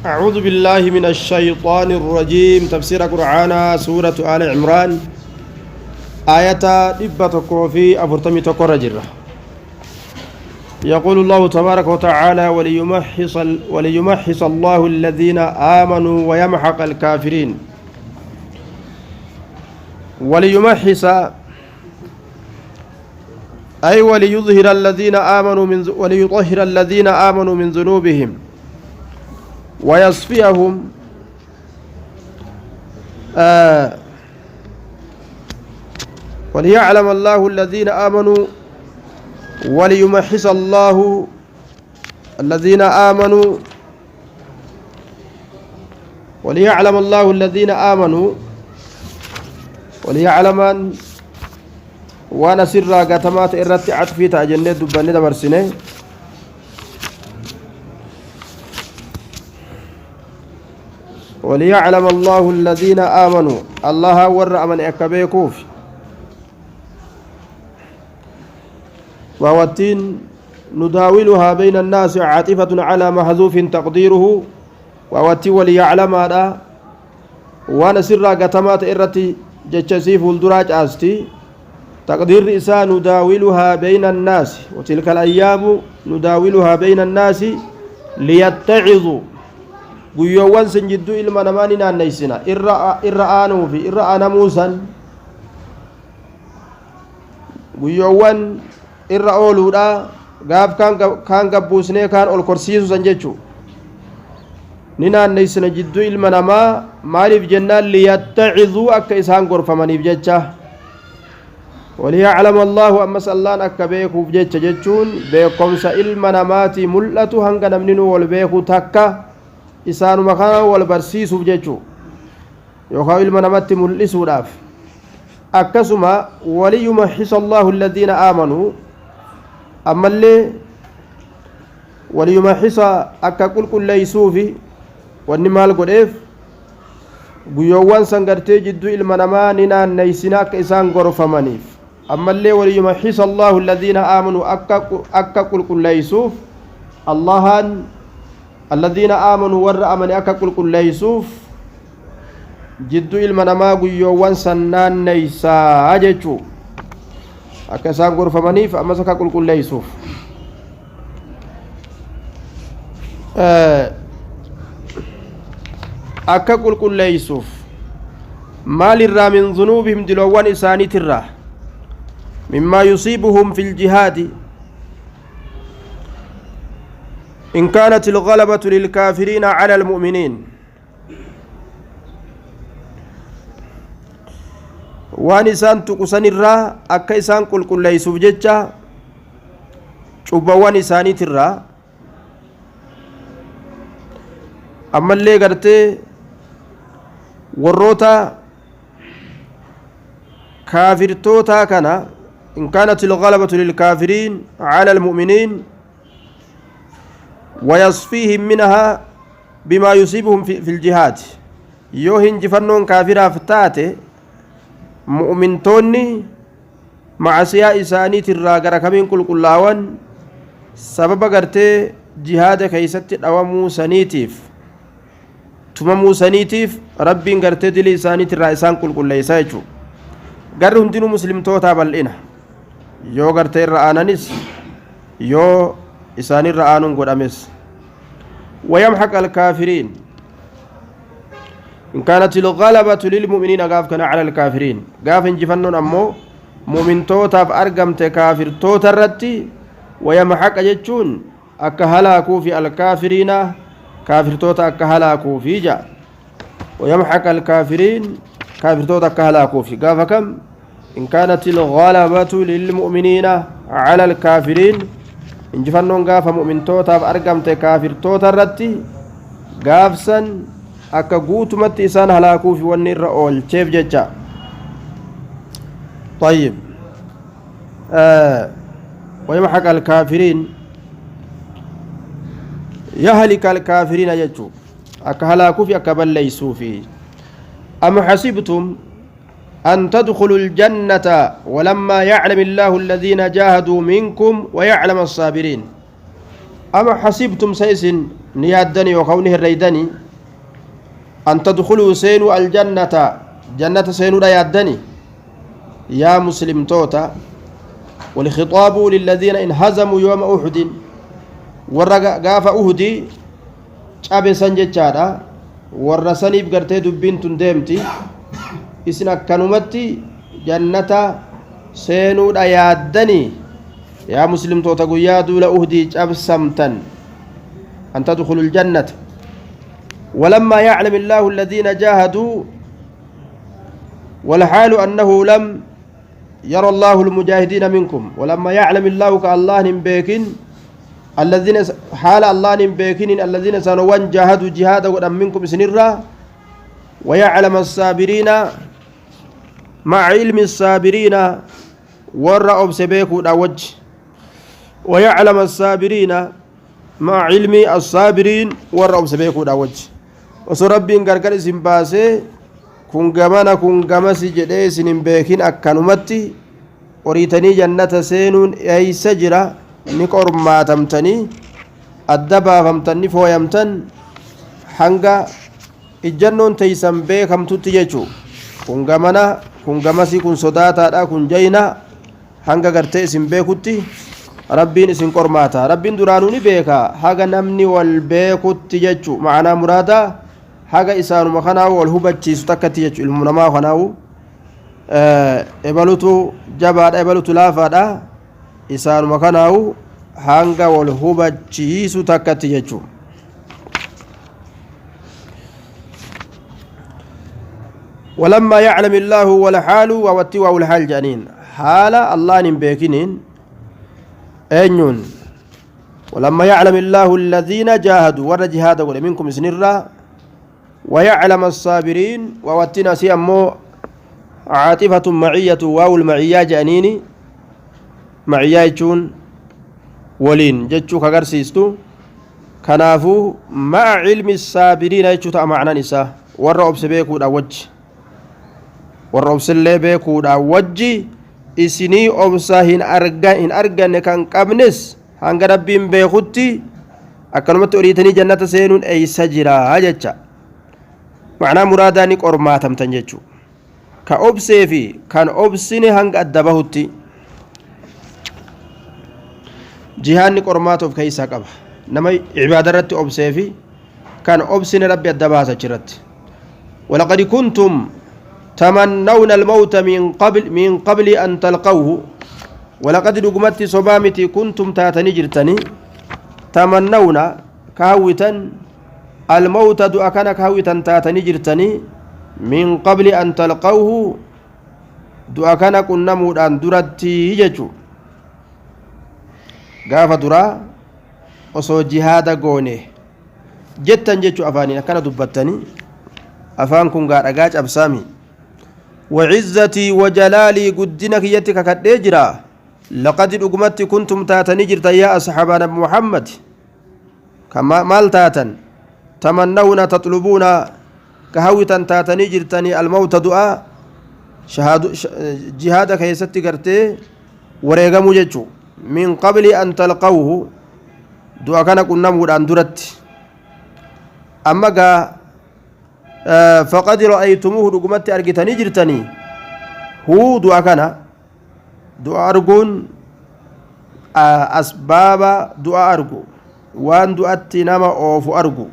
أعوذ بالله من الشيطان الرجيم تفسير قرآن سورة آل عمران آية إبتك في أفرتمي تقرجر يقول الله تبارك وتعالى وليمحص الله الذين آمنوا ويمحق الكافرين وليمحص أي وليظهر الذين آمنوا وليطهر الذين آمنوا من ذنوبهم ويصفيهم وليعلم الله الذين آمنوا وليمحص الله الذين آمنوا وليعلم الله الذين آمنوا وليعلم وانا سر قاتمات إرت عطفي تأجنة دبانة دبرسنة وليعلم الله الذين آمنوا الله ور من أكبيكوف ووتين نداولها بين الناس عاطفة على محذوف تقديره ووتي وليعلم هذا وانا سر قاتمات إرت جتشسيف الدراج أستي تقدير إساء نداولها بين الناس وتلك الأيام نداولها بين الناس ليتعظوا guyyoowwan sin jidduu ilma namaa ni naanneysina irra aanuu fi irra aanamuusan guyyoowwan irra ooluudha gaaf kaan gabbuusnee kaan ol korsiisusan jechuu ni naanneysina jidduu ilma namaa maaliif jennaan liyattacizuu akka isaan gorfamaniif jecha وليعلم الله أمس الله أكا بيكو بجيتش جيتشون بيكم سإلما نماتي ملأتو هنگا نمنينو والبيكو تكا إسانو مخانا والبرسيسو بجيتشو يوخاو إلما نماتي ملئسو داف أكسما وليمحص الله الذين آمنوا أما اللي وليمحص أكا كل ليسوفي والنمال قديف guyyoowwan sangartee jidduu ilma namaa ni naanneysina akka isaan gorfamaniif ammallee waliyumahhisa allahu alladhiina aamanuu akka qulqulleeysuuf allahan alladhiina aamanuu warra amane akka qulqulleeysuuf jidduu ilma namaa guyyoowwan san naanneysaa jechuu akka isaan gorfamaniif ammas akka qulqulleeysuuf akka qulqulleeysuuf maalirraa min dhunuubihim diloowwan isaaniitirraa mimmaa yusiibuhum fi ljihaadi in kaanat ilgalabatu lilkaafiriina cala almu'miniin waan isaan tuqusanirraa akka isaan qulqulleeysuuf jecha cubbawwan isaaniitirraa ammallee gartee warroota kaafirtoota kana in kaanat ilgalabatu lilkaafiriin cala almu'miniin wayasfiihim minhaa bimaa yusiibuhum fi ljihaad yoo hinjifannoon kaafiraaf taate mu'mintoonni macasiyaa isaaniitirraa gara kamiin qulqullaawan sababa gartee jihaada keeysatti dhawamuu saniitiif tumamuu saniitiif rabbiin gartee dilii isaaniitirraa isaan qulqulleeysa jechuu garri hundinuu muslimtootaa bal'ina yoo gartee irra aananis yoo isaanirra aanuun godhames ويمحق الكافرين إن كانت الغلبة للمؤمنين قاف كان على الكافرين قاف انجفنون أمو مؤمن توتا فأرقمت كافر توتا الرتي ويمحق جتشون أكهلاكو في الكافرين كافر توتا أكهلاكو في جا ويمحق الكافرين كافر توتا أكهلاكو في قاف كم إن كانت الغلبة للمؤمنين على الكافرين injifannoon gaafa mu'mintootaaf argamte kaafirtoota irratti gaafsan akka guutumatti isaan halaakuufi wanni irra oolcheef jecha طيب ويمحق الكافرين يهلك الكافرين يجو akka halaakuufi akka balleeysuufi am حسبتم أن تدخلوا الجنة ولما يعلم الله الذين جاهدوا منكم ويعلم الصابرين أما حسبتم سيس نيادني وكونه الريدني أن تدخلوا سينوا الجنة جنة سينوا لا يادني يا مسلم توتا والخطاب للذين انهزموا يوم أحد ورقاف أهدي شابي سنجتشادا ورسانيف قرتي دبين تندمتي إسنا كانومتي جنة سينوا لا يادني يا مسلم توتا قيا دولا أهدي شاب سمتن أن تدخلوا الجنة ولما يعلم الله الذين جاهدوا والحال أنه لم يرى الله المجاهدين منكم ولما يعلم الله كالله نبيكين الذين حال الله نبيكين الذين سنوان جاهدوا جهادا ودم منكم سنرا ويعلم الصابرين مع علم الصابرين والرأب سبيكو داوج ويعلم الصابرين مع علم الصابرين والرأب سبيكو داوج وسربين غرغر سمباسي kun gamana kun gamasi jedhee isin hin beekin akkanumatti horiitanii jannata seenuun eeysa jira ni qormaatamtanii adda baafamtanii fooyamtan hanga ijjannoon teeysan beekamtutti jechuu kun gamana kun gamasi kun sodaataadha kun jayna hanga gartee isin beekutti rabbiin isin qormaata rabbiin duraanuu ni beeka haga namni wal beekutti jechuu ma'anaa muraadaa haga isaanuma kanaawu wal hubachiisu takkatti jechu ilmu namaa kanaawu ebalutu jabaadha ebalutu laafaadha isaanuma kanaawu hanga wal hubachiisu takkatti jechu ولما يعلم الله والحال ووتوا والحال جانين حال الله نبيكين أنيون ولما يعلم الله الذين جاهدوا ورجهاد منكم سنرا ويعلم الصابرين ووتنا سيامو عاطفة معية واو المعية جانيني معية جون ولين جتشو كغرسيستو كنافو مع علم الصابرين يجو تأمعنا نساء والرؤب سبيكو دا وجه والرؤب سلي بيكو دا وجه إسني أبسا هن أرغن كان قبنس هنگ ربين بيخوتي أكنمت أريتني جنة سينون أي سجرا هجتشا معنى مراداني قرماتم تنججو كأبسي في كان أبسيني هنگ أدبهوتي جهاني قرماتو في كيسا قبه نما عبادة رتي أبسي في كان أبسيني ربي أدباسا جرت ولقد كنتم تمنون الموت من قبل أن تلقوه ولقد دقمت صبامتي كنتم تاتني جرتني تمنون كاوتا الموت دعكنا كاوتا تاتني جرتني من قبل أن تلقوه دعكنا كنا مودان درتي يجو غاف درا وصو جهاد غوني جتن جتشو أفاني كان دبتني أفانكم غار أغاج أبسامي وعزتي وجلالي قدنك يتك كدجرا لقد أقمت كنتم تاتني جرتا يا أصحابنا محمد كما مال تاتن تمنون تطلبون كهوتا تاتني جرتني الموت دعاء جهادك يستي قرتي وريغمو جتشو من قبل أن تلقوه دعاء كان كنا مودان درت أما فقد رأيتموه رقمت أرقتني جرتني هو دعاء كان دعاء أرقون أسباب دعاء أرقو وان دعاتي نما أوف أرقو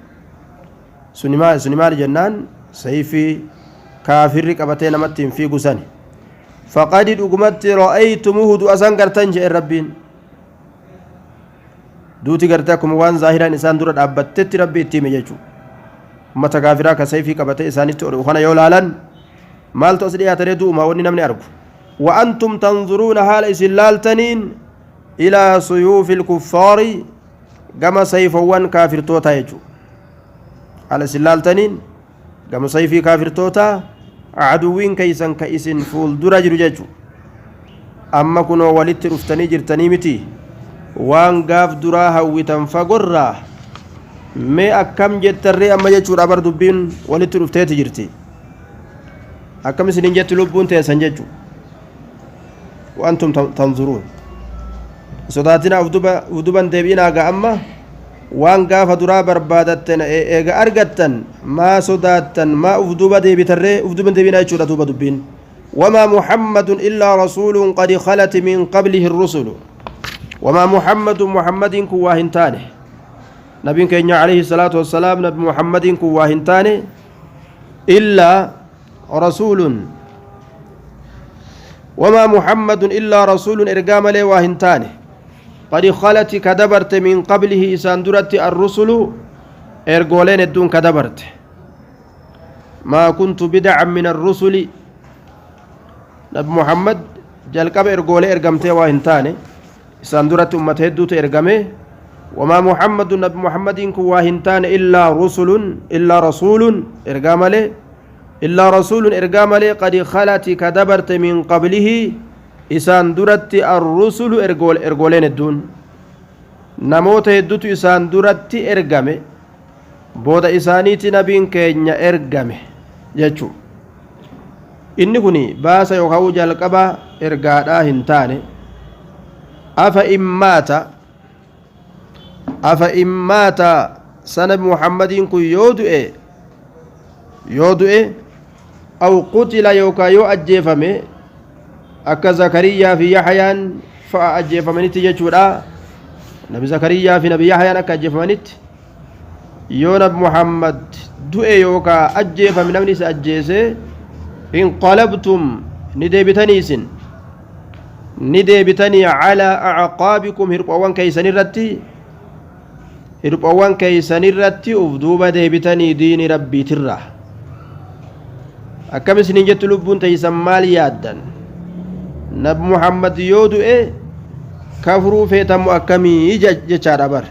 سنما الجنان سيفي كافر قبتين نمتين في قساني فقد رقمت رأيتموه دعاء سنقرتن جئ الربين دوتي قرتكم وان ظاهرا إنسان درد أبتت ربي اتيمي جيجو ummata kaafiraa ka sayfii qabatee isaanitti kana yoo laalan maaltu as dhiyaatanii du'uma wanni namni argu wa antum tanzuruuna haala isin laaltaniin ilaa suyuufi ilkuffaari gama sayfowwan kaafirtootaa jechuu haala isin laaltaniin gama sayfii kaafirtootaa aduwwiin keeysan ka isin fuuldura jiru jechuu amma kunoo walitti dhuftanii jirtanii miti waan gaaf duraa hawwitan fagorraa mee akkam jettarree amma jechuudha bar dubbiin walitti dhufteeti jirti akkam isinin jetti lubbuun teessan jechuu wa antum tanzuruun sodaatina uduban deebiinaa ga amma waan gaafa duraa barbaadattan eega argattan maa sodaattan maa uf duuba deebitarree uf duuba deebinaa jechuudha duuba dubbiin وما محمد إلا رسول قد خلت من قبله الرسل وما محمد كواهنتانه نبي كينيا عليه الصلاة والسلام نبي محمد كواهنتانه إلا رسول وما محمد إلا رسول إرقام لي واهنتانه قد خلت كدبرت من قبله ساندرت الرسل إرقولين الدون كدبرت ما كنت بدعا من الرسل نبي محمد jalqaba ergoolee ergamtee waa hin taane isaan duratti ummata hedduutu ergame wamaa muhammadun nabi muhammadiin kun waa hin taane illaa rasuulun ergaa malee qad khalati ka dabarte min qablihi isaan duratti arrusulu ergooleen hedduun namoota hedduutu isaan duratti ergame booda isaaniiti nabiin keenya ergame jechuu inni kun baasa yookaan jalqaba ergaadhaa hin taane afa immaata sanabi muhammadiin kun yoo du'e aw qutila yookaan yoo ajjeefame akka zakariyaa fi yaxyaan fa'a ajjeefamanitti jechuudha nabi zakariyaa fi nabi yaxyaan akka ajjeefamanitti yoo nabi muhammad du'e yookaan ajjeefame namni isa ajjeese انقلبتم نديبتني على أعقابكم هربوان كيسان الرتي أفدوبا ديبتني دين ربي ترى أكم سنين جت لبون تيسان مال يادا نب محمد يودو كفروا فيتم أكمي جتشار أبر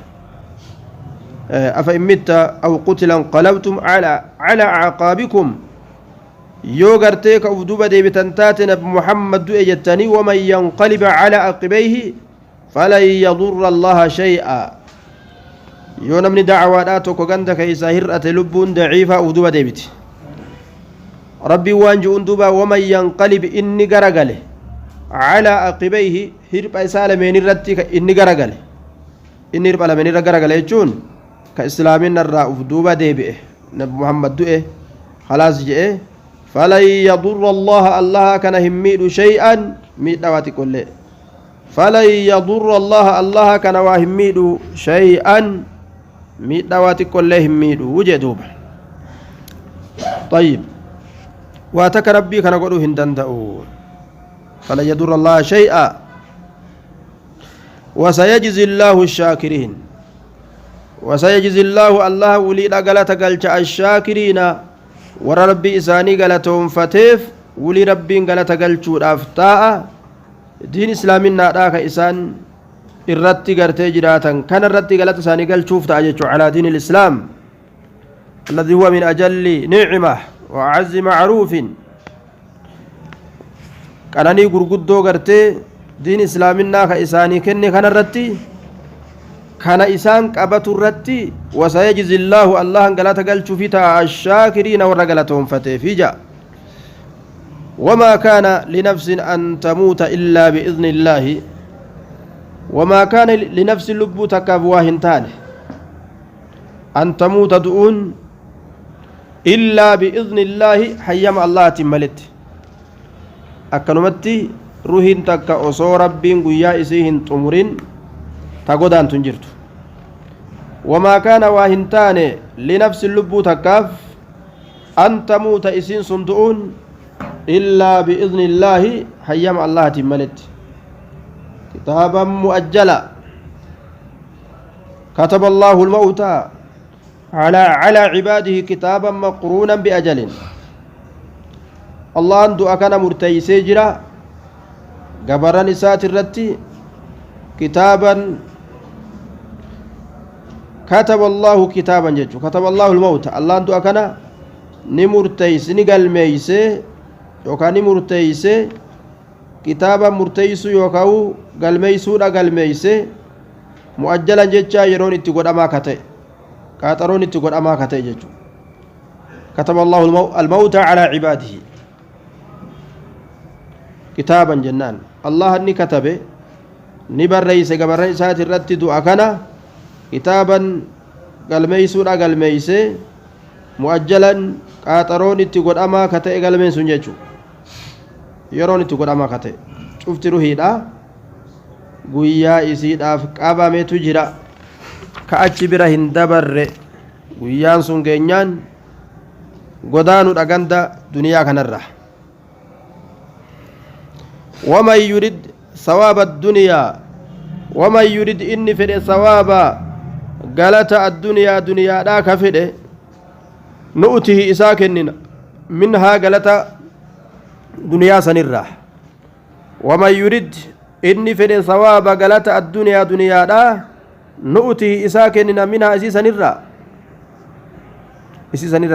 أفإمت أو قتل انقلبتم على أعقابكم yoo gartee ka uf duuba deebitan taate nabi muhammad du'e jettanii waman yanqalib calaa aqibayhi falan yadurra allaha shay'a yoo namni dacwaadhaa tokko ganda keeysaa hir'ate lubbuun daciifaa uf duuba deebiti rabbiin waan ji'uun duuba waman yanqalib inni garagale calaa aqibayhi hirpha isaa lameen irratti inni garagale inni hirpha lameen irra garagale jechuun ka islaamin irraa uf duuba deebi'e nabi muhammad du'e khalaas je'e فلن يضر الله كان هميد شيئا ميد دواتي كله فلن يضر الله كان واهميد شيئا ميد دواتي كله هميد وجدوب طيب واتك ربي كان قولوا هندندأو فلن يضر الله شيئا وسيجزي الله الشاكرين وسيجزي الله ولي قالت قالت الشاكرين warra rabbii isaanii galatoonfateef wuli rabbiin galata galchuudhaaf taa'a diin islaaminaadhaa ka isaan irratti gartee jiraatan kana irratti galata isaanii galchuuf ta'a jechuu calaa diin islaam alladhi huwa min ajalli nicmah wa acazzi macruufin qananii gurguddoo gartee diin islaaminaa ka isaanii kenne kana irratti kana isaan qabatu irratti wasayajzi illaahu allahan galata galchuufi ta'a ashaakiriina warra galatoonfateefi ja wamaa kaana linafsin an tamuuta illaa biidni illaahi wamaa kaana linafsin lubbuu takkaaf waa hin taane an tamuuta du'uun illaa biidni illaahi hayyama allahaatiin maletti akkanumatti ruhiin takka osoo rabbiin guyyaa isii hin xumurin تقودان تنجرت وما كان واهنتان لنفس اللبو تكاف أن تموت إسين صندؤون إلا بإذن الله حيام الله تملت كتابا مؤجلا كتب الله الموت على عباده كتابا مقرونا بأجل الله عنده أكان مرتيسي جرا قبران إسات الرتي كتابا كتب الله كتابا جدّ كتب الله الموت الله عنده أكنا نمرتيس نقل ميسي يوكا نمرتيس كتابا مرتيس يوكاو قل ميسو قل ميسي مؤجلا جدّ يرون اتقود أما كتئ كاترون اتقود أما كتئ جدّ كتب الله الموت على عباده كتابا جنان الله أني كتبه نبرئيس قبرئيسات الرتد أكنا kitaaban galmeeysuudha galmeeyse mu'ajjalan qaaxaroon itti godhamaa ka ta'e galmeen sun jechuudha yeroon itti godhamaa ka ta'e cufti ruhiidha guyyaa isiidhaaf qabametu jira ka achi bira hin dabarre guyyaan sun geenyaan godaanuudha ganda duniyaa kanarra waman yurid sawaaba adduniyaa waman yurid inni fedhe sawaaba galata adduniyaa duniyaadhaa ka fedhe nu'tihi isaa kennina minhaa galata duniyaa sanirraa waman yurid inni fedhe sawaaba galata adduniyaa duniyaadhaa nu'tihi isaa kennina minhaa isii sanirra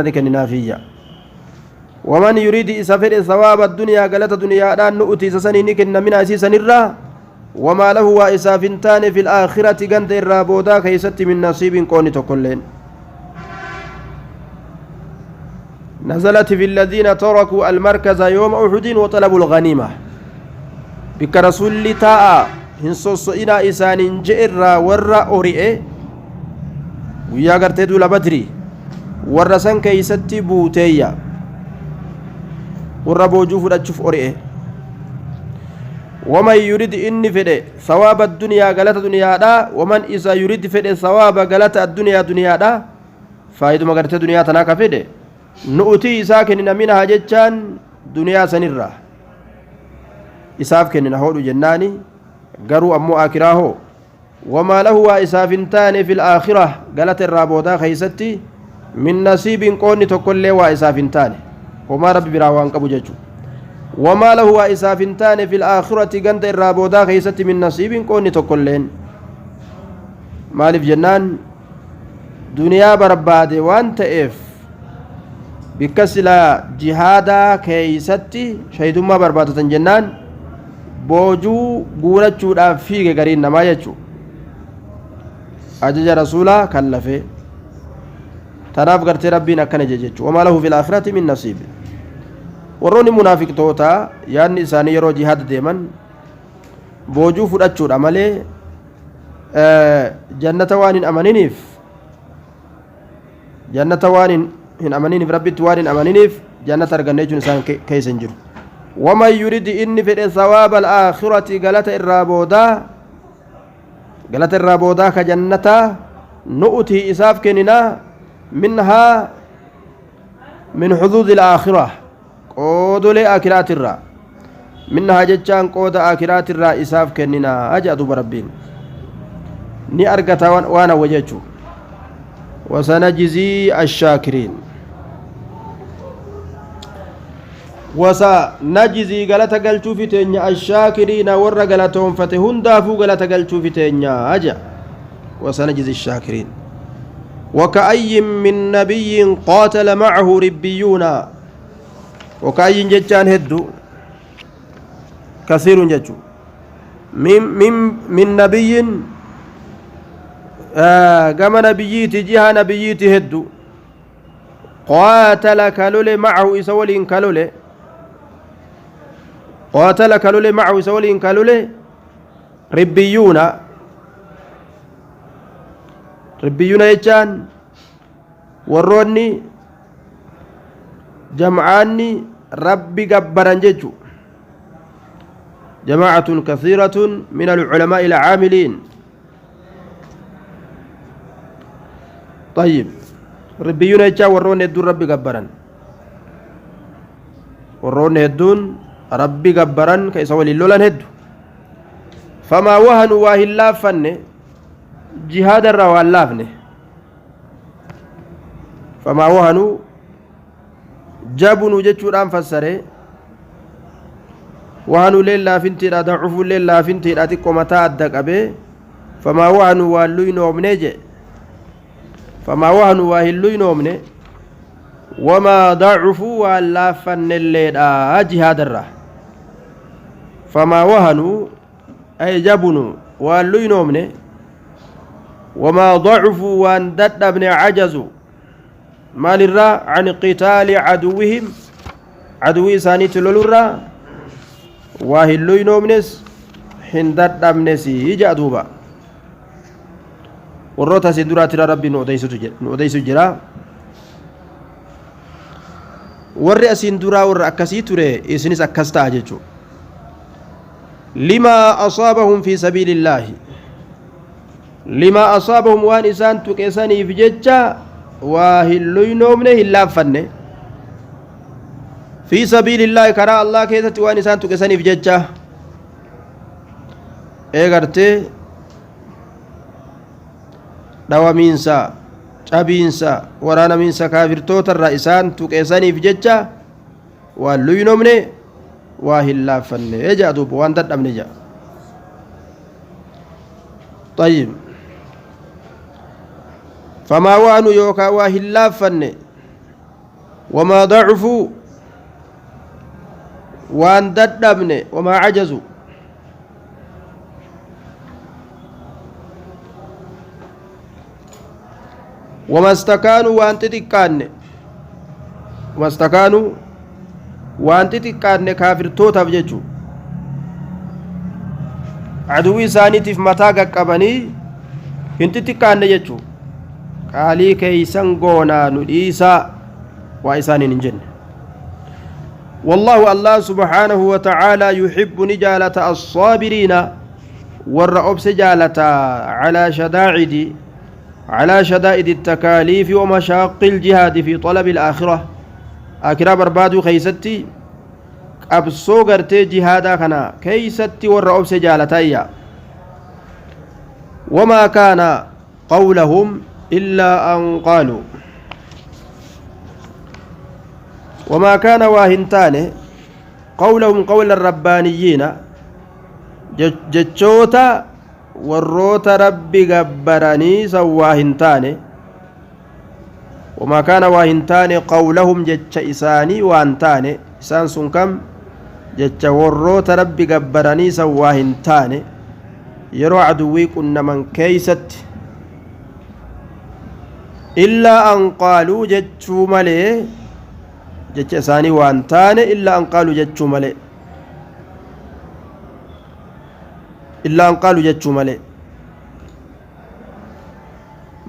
ni kenninaafiyya waman yuridi isa fedhe sawaaba adduniyaa galata duniyaadhaan nu'ti isa sanii ni kenna minhaa isii sanirraa wamaa lahu waa isaaf hin taane fi laakhirati ganda irraa boodaa keeysatti min nasiibin qoonni tokkolleen نزلت في الذين تركوا المركز يوم أحد وطلبوا الغنيمة بك رسول تاء هنسوس إنا إسان جئر ور أورئ ويا قرتدو لبدري ورسان كيستي بوتيا وربوجوف رجف أورئ ومن يريد إني فدي ثواب الدنيا غلط الدنيا دا ومن إذا يريد فدي ثواب غلط الدنيا دنيا دا فايدو مغرت الدنيا تناك فدي nu'tii isaa kennina minhaa jechaan duniyaa sanirraa isaaf kennina hodhu jennaani garuu ammoo aakiraa hoo wamaa lahu waa isaaf hin taane fi laakhira galata irraa boodaa keeysatti min nasiibin qoonni tokkollee waa isaaf hin taane homaa rabbi biraa waan qabu jechu wamaa lahu waa isaaf hin taane fi laakhirati ganda irraa boodaa keeysatti min nasiibin qoonni tokkolleen maaliif jennaan duniyaa barbaade waan ta'eef bikka silaa jihaadaa keeysatti shaydummaa barbaadatan jennaan boojuu guurachuudhaaf fiige gariin namaa jechuu ajaja rasuulaa kallafe tanaaf gartee rabbiin akkana jedhe jechuu wamaa lahu fil aakhirati min nasiib warroonni munaafiqtoota yaadni isaanii yeroo jihaada deeman boojuu fudhachuudha malee jannata waan hin amaniniif hin amaniniif rabbitti waan hin amaniniif jannata arganne jechuun isaan keessa hin jiru waman yuridi inni fedhe sawaaba alaakhirati galata irraa boodaa ka jannataa nu'tii isaaf kenninaa minhaa min xuduudi alaakhira qoodolee aakiraatirraa minhaa jechaan qooda aakiraatirraa isaaf kenninaa jedha duuba rabbiin ni argata waan hawwa jechuu وسنجزي الشاكرين وسنجزي غلطة قلتو في تنيا الشاكرين ور غلطهم فتهن دافو غلطة قلتو في تنيا أجا وسنجزي الشاكرين وكأي من نبي قاتل معه ربيون وكأي جتان هدو كثير جتو من نبي قام نبيتي جهة نبيتي هدو قاتل كالولي معه إسولين كالولي قاتل كالولي معه إسولين كالولي ربيون يجان وروني جمعاني ربي قبران ججو جماعة كثيرة من العلماء العاملين طيب ربيون يجا ورون يدون ربي قبران ورون يدون ربي قبران كيس ولي اللولان هدو فما وهنوا واهي اللافن جهاد الروى اللافن فما وهنوا جابوا جتشور أنفسره وهنوا ليلا فنتي لا ضعفوا ليلا فنتي لا تقوم تادك أبي فما وهنوا واللوين ومنجي فما وهنوا واهلوا ينومني وما ضعفوا ولا فن الليل جهاد الرا فما وهنوا أي جبنوا واللوا ينومني وما ضعفوا وان ابن عجزوا مال الرا عن قتال عدوهم عدوي ثاني تلولرا واهلوا ينومنس هندت ابنسي جادوبا warroota isin duraa tira rabbi nu odeysu jira warri asin duraa warra akkasii ture isinis akkas ta'a jechuudha lima asaabahum fi sabiilillaahi lima asaabahum waan isaan tuqeesaniif jecha waa hin luynoomne hin laaffanne fi sabiilillaahi karaa allah keessatti waan isaan tuqeesaniif jecha eegartee dhawamiinsa cabiinsa waraanamiinsa kaafirtoota irraa isaan tuqeesaniif jecha waan luynoomne waa hin laaffanne jedha duuba waan dadhabne jedha طيب فما وانوا يوكا واهلا فن وما ضعفوا وان ددبن وما عجزوا وما استكانوا وان تتكان وما استكانوا وان تتكان كافر توتا بججو عدوي ثانيتي في متاقا قبني هنت تتكان ججو قالي كيسان غونا نديسا وإسان ننجن والله الله سبحانه وتعالى يحب نجالة الصابرين والرأب سجالة على شدائد التكاليف ومشاق الجهاد في طلب الآخرة آخرة بربادو خيستي أبسو غرتي جهادا كنا كيستي والرأب سجالة وما كان قولهم إلا أن قالوا وما كان واهنتان قولهم قول الربانيين جتشوتا والروت ربي قبراني سواهنتان وما كان واهنتان قولهم جتش إساني وانتان إسان سنكم جتش والروت ربي قبراني سواهنتان يرو عدوي كنا من كيست إلا أن قالوا جتشو ملي جتش إساني وانتان إلا أن قالوا جتشو ملي إلا أن قالوا جتشو ملي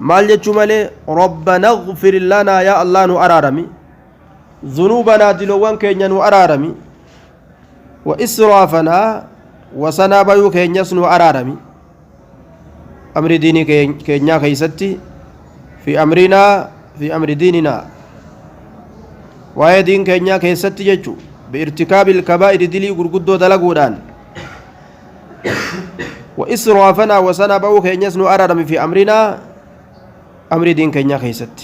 مال جتشو ملي ربنا اغفر لنا يا الله نو أرارمي ذنوبنا دلوان كينيا نو أرارمي وإسرافنا وسنابيو كينيا نو أرارمي أمر ديني كينيا كيستي في أمرنا في أمر ديننا وهي دين كينيا كيستي جتشو بارتكاب الكبائر دلي غرغدو دلغودان وإسرافنا وسنبو كينيس نو أرارم في أمرنا أمر دين كينيا كيست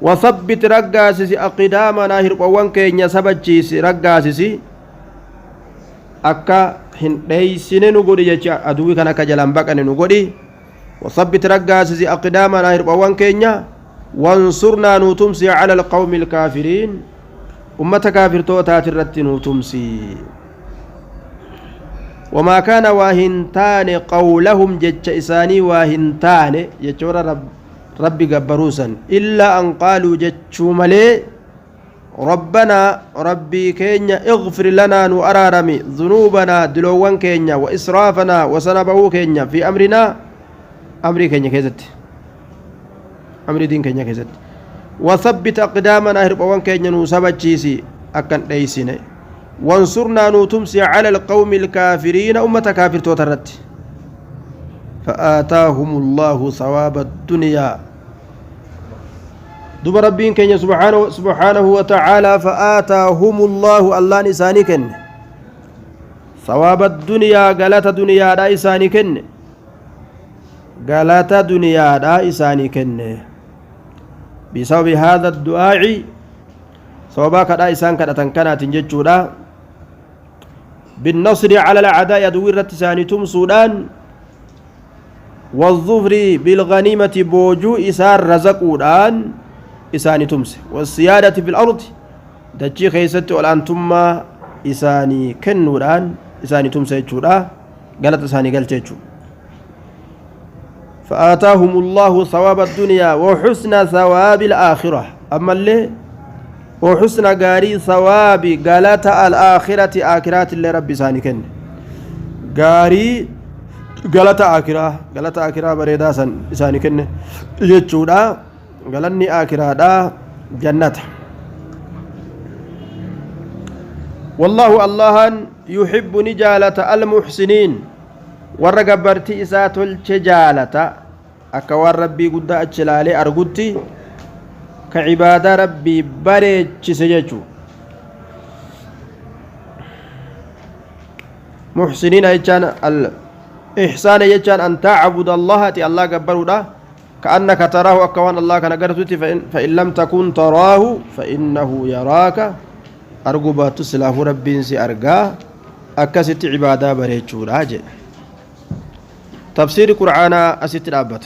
وثبت رقاسسي أقدامنا هرقوان كينيا سبجيس رقاسسي أكا هنديسين نقودي جيشا أدوي كان كجلان بقن نقودي وثبت رقاسسي أقدامنا هرقوان كينيا وانصرنا نوتمسي على القوم الكافرين أمة كافر توتات الرت نوتمسي وما كان واهنتان قولهم جج إساني واهنتان ججور ربي قبروسا إلا أن قالوا ججو ملي ربنا ربي كينيا اغفر لنا نؤرارمي ذنوبنا دلوان كينيا وإسرافنا وسنبه كينيا في أمرنا أمري كينيا كيزت أمري دين كينيا كيزت وثبت أقدامنا هربوان كينيا نوسبتشيسي أكن ليسيني وانصرنا نوتمسي على القوم الكافرين أمة كافر توترت فآتاهم الله ثواب الدنيا دوب ربين كينيا سبحانه وتعالى فآتاهم الله نساني كن ثواب الدنيا قالت دنيا دا إساني كن قالت دنيا دا إساني كن بسبب هذا الدعاء صوباك دا إسان كدتن كانت ججودا بالنصر على الأعداء دويرة سانتم سودان والظفر بالغنيمة بوجو إسان رزقودان إساني تمس والسيادة في الأرض دجي خيست والأنتم إساني كنودان إساني تمس يجودا قالت إساني قالت يجو فآتاهم الله ثواب الدنيا وحسن ثواب الآخرة أما اللي وحسن غاري ثواب قالت الآخرة آخرات اللي ربي ساني كن غاري galata akiraa bareedaa san isaanii kenne jechuudha galanni akiraadha jannata والله الله يحب نجالة المحسنين ورقبرتي إسات الجالة أكوار ربي قد أجلالي أرقدتي كعبادة ربي بريج سججو محسنين يجان الإحسان يجان أن تعبد الله تي الله قبرودا كأنك تراه أكوان الله كان قرتي فإن لم تكن تراه فإنه يراك أرقبات سلاف ربي سي أرقا أكست عبادة بريج راجع تفسير قرآن أست الأبت